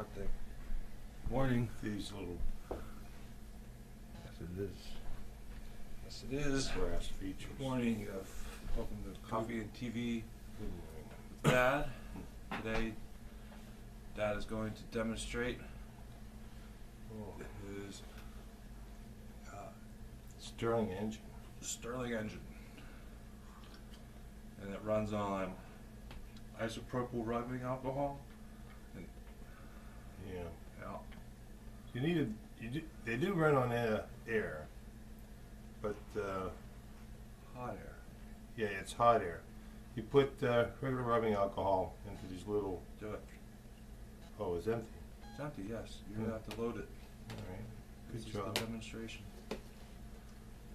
aren't they? Morning. These little Yes, it is. Yes, it is. brass features. Morning. Welcome to Coffee and TV Good morning. with Dad. Today, Dad is going to demonstrate Oh, his Stirling engine. Stirling engine, and it runs on isopropyl rubbing alcohol. Yeah. Yeah. You need they do run on air, but Hot air. yeah, it's hot air. You put regular rubbing alcohol into these little. Do it. Oh, it's empty. It's empty. Yes. You're gonna have to load it. All right. This Good is job. the demonstration.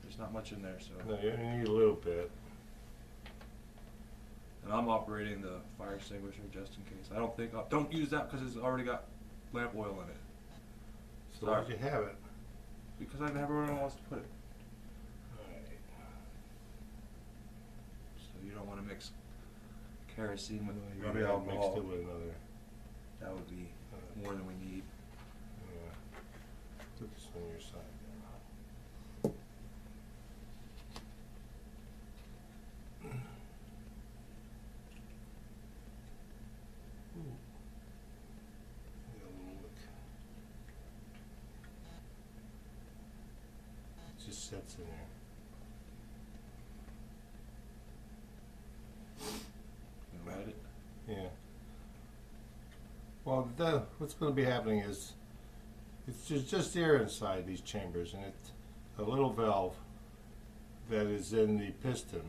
There's not much in there, so. No, you only need a little bit. And I'm operating the fire extinguisher just in case. I don't use that because it's already got lamp oil in it. So why'd you have it? Because I never know where else to put it. All right. So you don't want to mix kerosene with You rubbing have mixed alcohol. it with another. That would be more than we need. Put this on your side now. Ooh. Got a little lick. It just sits in there. You know, light it. Yeah. Well, what's going to be happening is it's just air inside these chambers, and it's a little valve that is in the piston.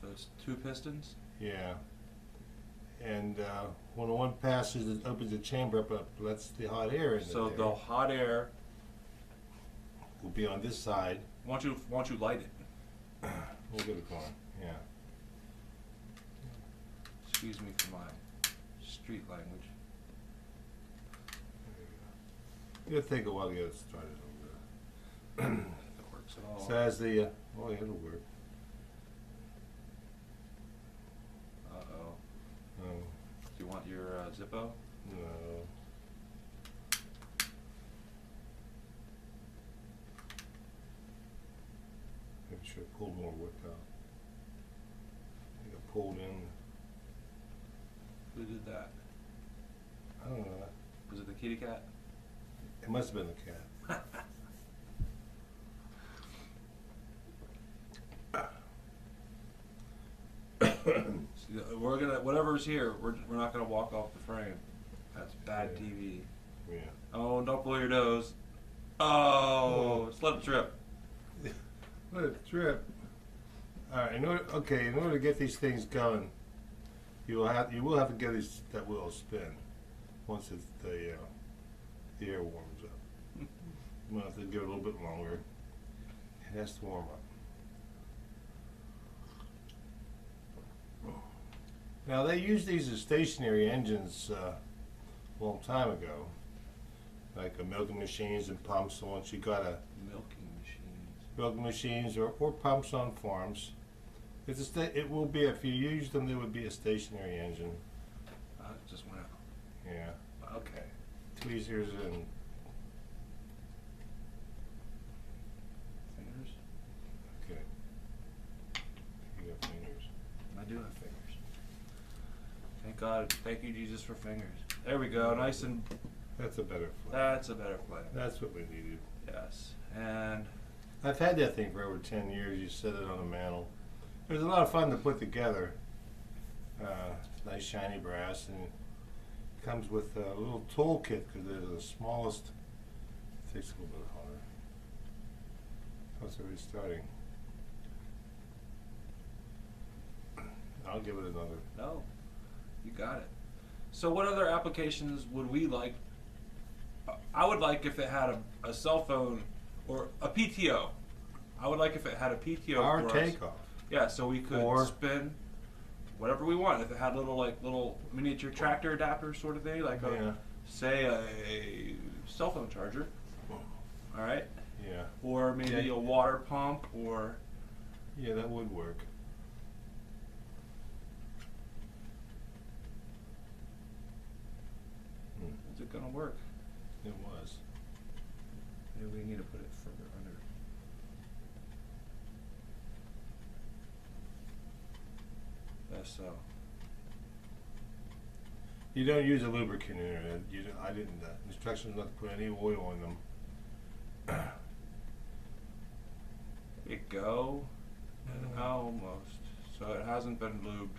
So it's 2 pistons. Yeah. And when one passes, it opens the chamber up, lets the hot air in So there. the hot air. Will be on this side. Why don't you light it? We'll get it going. Yeah. Excuse me for my street language. It'll take a while to get it started over there. If it works at all. So as the oh yeah, it'll work. Uh-oh. No, Do you want your Zippo? no. Maybe should have pulled more wood out. I think I pulled in. Who did that? I don't know. Was it the kitty cat? It must have been the cat. See, we're gonna whatever's here. We're not gonna walk off the frame. That's bad Yeah. TV. Yeah. Oh, don't blow your nose. Oh, just let it drip. Let it drip. All right. In order to get these things going, you will have to get that wheel spin once the air warms up. You'll have to give it a little bit longer. It has to warm up. Now they used these as stationary engines a long time ago, like milking machines and pumps. So once you got a Milking machines. milking machines or pumps on farms, it will be, if you use them, there would be a stationary engine. It just went out. Yeah, Okay. tweezers and Fingers? okay. You got fingers. I do have fingers. Thank God. Thank you, Jesus, for fingers. There we go. Nice and. That's a better flame. That's a better play. That's what we needed. Yes. And I've had that thing for over 10 years. You set it on a mantle. It was a lot of fun to put together. Nice shiny brass, and it comes with a little tool kit because they're the smallest. It takes a little bit harder. How's already starting? I'll give it another. no, you got it. So, what other applications would we like? I would like if it had a cell phone or a PTO. I would like if it had a PTO Our for us. takeoff. Yeah, so we could Or- spin whatever we want. If it had little miniature tractor adapter sort of thing, like Yeah. say a cell phone charger. All right, Yeah. or maybe Yeah. a water pump, or Yeah, that would work. It's a gonna work. It was. Maybe we need to put it further under. That's so. You don't use a lubricant in there. I didn't. Instructions not to put any oil in them. There you go. Almost. So it hasn't been lubed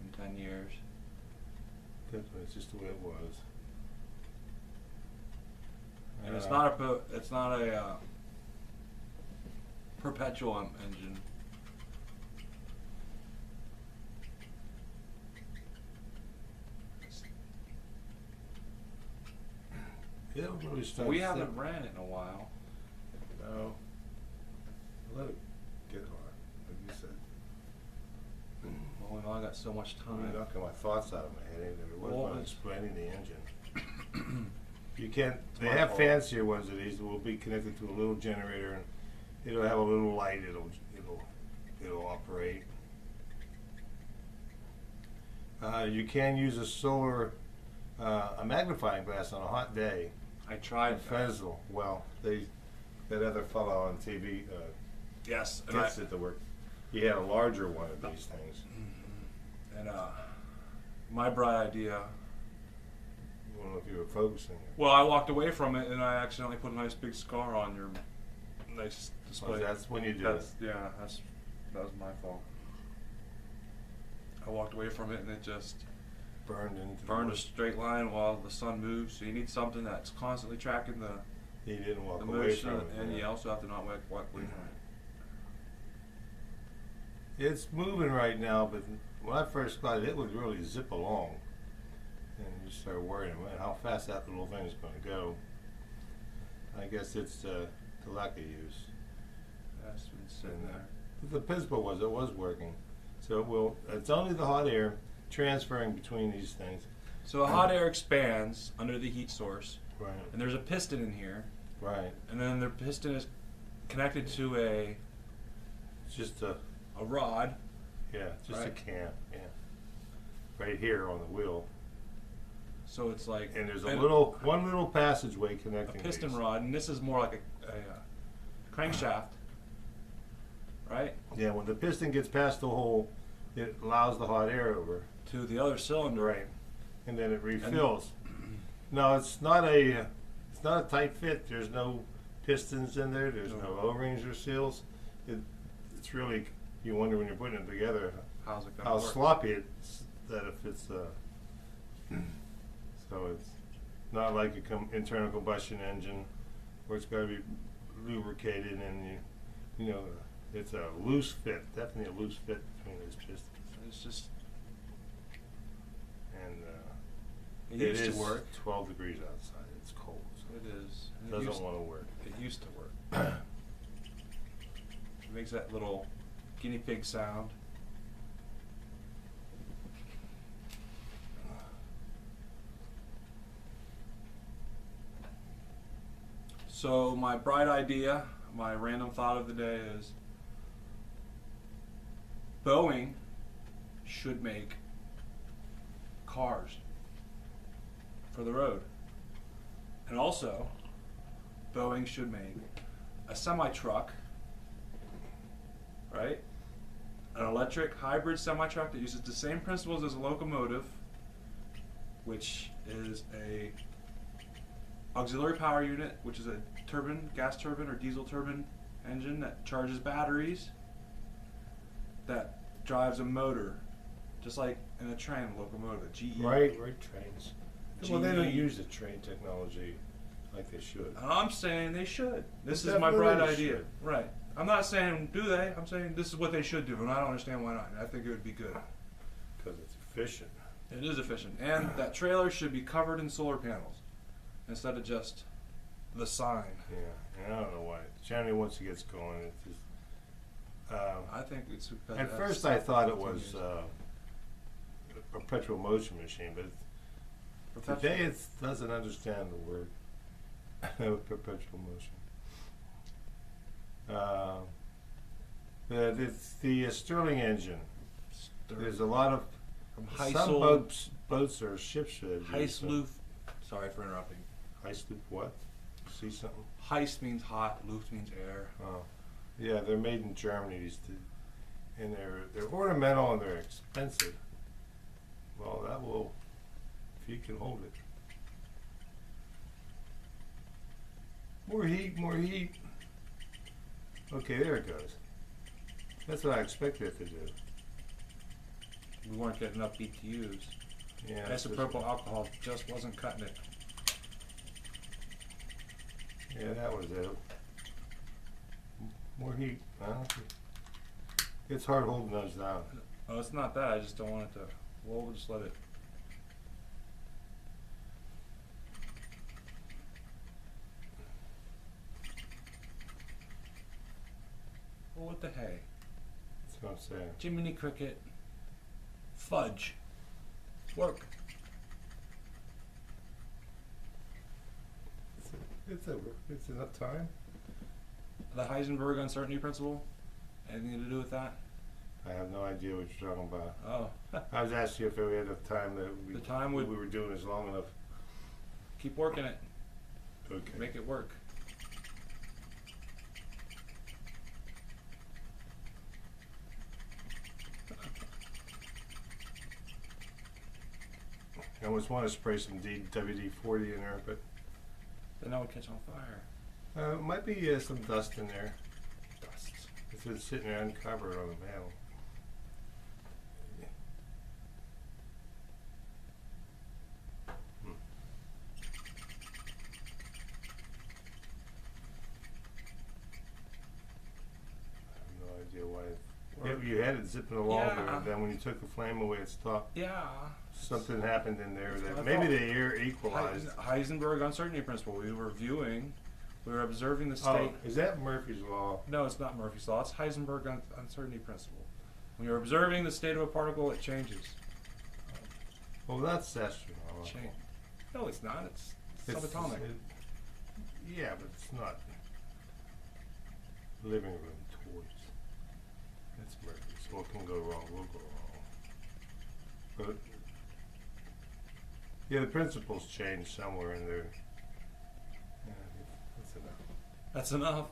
in 10 years. Definitely, it's just the way it was. And it's not a perpetual engine. It'll really start. We haven't ran it in a while. No. Let it get hard, like you said. Well, we've only got so much I'm time. knocking my thoughts out of my head. There was Well, one it's- explaining the engine. You can't. They my have fault. fancier ones of these that will be connected to a little generator, and it'll have a little light. It'll operate. You can use a solar, a magnifying glass on a hot day. I tried that. Fezzle. Well, that other fellow on TV Yes, and gets it to work. He had a larger one of these things. and my bright idea. I don't know if you were focusing. Well, I walked away from it and I accidentally put a nice big scar on your nice display. Well, that's when you do That's, it. yeah, that was my fault. I walked away from it and it just Burned into burned the a straight line while the sun moves. So you need something that's constantly tracking the He didn't walk away motion, from it. and yeah. you also have to not walk away from it. It's moving right now, but when I first got it, it would really zip along. And you start worrying, man, how fast that little thing is going to go. I guess it's the lack of use. That's been sitting there. The Pismo was working. So it's only the hot air transferring between these things. So the hot air expands under the heat source, Right. and there's a piston in here, Right. and then the piston is connected to It's just a rod. just a Right. can. Yeah. Right here on the wheel. So it's like And there's and one little passageway a connecting piston these. rod, and this is more like a crankshaft, right? Yeah, when the piston gets past the hole, it allows the hot air over. To the other cylinder. Right. And then it refills. No, it's not a tight fit. There's no pistons in there. There's no O-rings or seals. It's really, you wonder when you're putting it together How's it gonna how work? sloppy it's that if it's so it's not like a internal combustion engine where it's got to be lubricated and you know it's a loose fit, definitely a loose fit between those pistons. It's just And it it used is to work. 12 degrees outside. It's cold. So It is. it doesn't want to work. It used to work. It makes that little guinea pig sound. So my bright idea, my random thought of the day is Boeing should make cars for the road. And also, Boeing should make a semi-truck, right? An electric hybrid semi-truck that uses the same principles as a locomotive, which is a auxiliary power unit, which is a turbine, gas turbine or diesel turbine engine that charges batteries, that drives a motor, just like in a train locomotive, a GE. Right trains. Well, they don't GE. use the train technology like they should. I'm saying they should. This Well, is my bright definitely idea. should. Right. I'm not saying do they. I'm saying this is what they should do, and I don't understand why not. I think it would be good. Because it's efficient. It is efficient, and that trailer should be covered in solar panels instead of just the sign. Yeah, and I don't know why. Generally, once it gets going, it's just. I think it's because At it has first, I thought it continues. was a perpetual motion machine, but Perpetual. today it doesn't understand the word perpetual motion. It's the Stirling engine. There's a lot of from some Heisel, boats or ships that use Heisloof Sorry for interrupting. Heißt what? See something? Heist means hot. Luft means air. Oh, yeah, they're made in Germany. And they're ornamental and they're expensive. Well, that will, if you can hold it. More heat, more heat. Okay, there it goes. That's what I expected it to do. We weren't getting enough BTUs. Yeah. that's Isopropyl alcohol just wasn't cutting it. Yeah, that was it. More heat. It's hard holding those down. Oh, it's not that. I just don't want it to. Well, we'll just let it. Well, what the hey? That's what I'm saying. Jiminy Cricket. Fudge. Work. It's enough time. The Heisenberg uncertainty principle? Anything to do with that? I have no idea what you're talking about. Oh. I was asking you if we had enough time that we were doing this long enough. Keep working it. Okay. Make it work. I almost want to spray some WD-40 in there, but Then that would catch on fire. might be some dust in there. Dust. If it's sitting there uncovered on the mantle. I have no idea why. You had it zipping along, Yeah. but then when you took the flame away, it stopped. Yeah. Something happened in there that I maybe thought- the air equalized. Heisenberg uncertainty principle. We were observing the Oh, state. is that Murphy's Law? No, it's not Murphy's law. It's Heisenberg uncertainty principle. When you're observing the state of a particle, it changes. Well, that's astronomical. No, it's not. It's It's- subatomic. Yeah, but it's not living room toys. That's Murphy's. What can go wrong will go wrong. But yeah, the principles change somewhere in there. Yeah, that's enough. That's enough.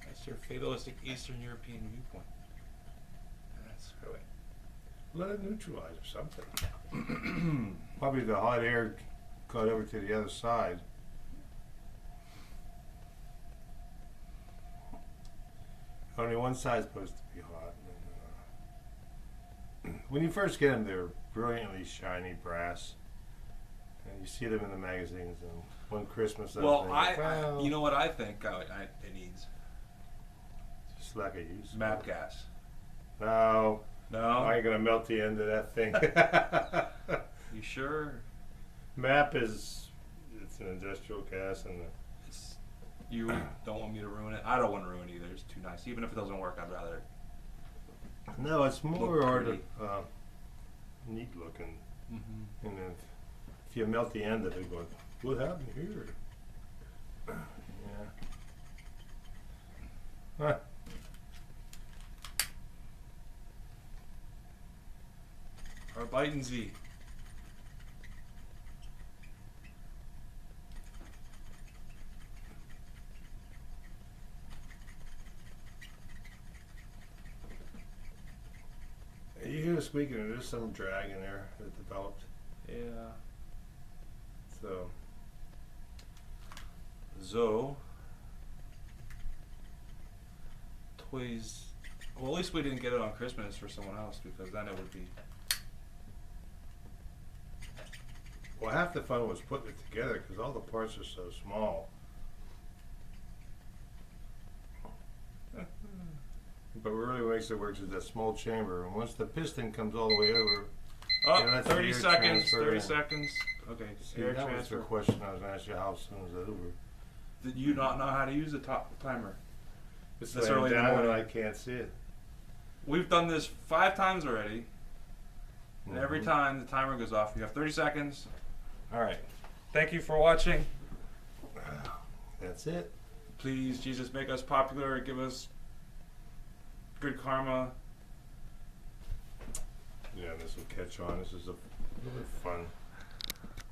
That's your fatalistic Eastern European viewpoint. Screw it. Let it neutralize or something. Probably the hot air got over to the other side. Only one side's supposed to be hot. And, when you first get them, they're brilliantly shiny brass, and you see them in the magazines. And one Christmas, Well, well, you know what I think it needs? just like I use Map gas. No, No? I ain't gonna melt the end of that thing. You sure? MAP it's an industrial gas, and You don't want me to ruin it? I don't want to ruin it either. It's too nice. Even if it doesn't work, I'd rather. no, it's more Look hard, pretty. neat looking. Mm-hmm. And then if you melt the end of it, going, what happened here? Yeah. Huh. Arbeiten Sie. You hear the squeaking, and there's some drag in there that developed. Yeah. So, Toys. Well, at least we didn't get it on Christmas for someone else, because then it would be. well, half the fun was putting it together because all the parts are so small. But what really makes it work is that small chamber, and once the piston comes all the way over, Oh, yeah, that's the 30 air seconds. transfer 30 in. seconds. Okay. See, Air that was the transfer. question I was going to ask you. How soon is that over? Did you not know how to use the timer? It's This laying early in the down and morning. I can't see it. We've done this 5 times already, and every Mhm. time the timer goes off. You have 30 seconds. All right. Thank you for watching. That's it. Please, Jesus, make us popular. Give us good karma. Yeah, this will catch on. This is a little bit fun.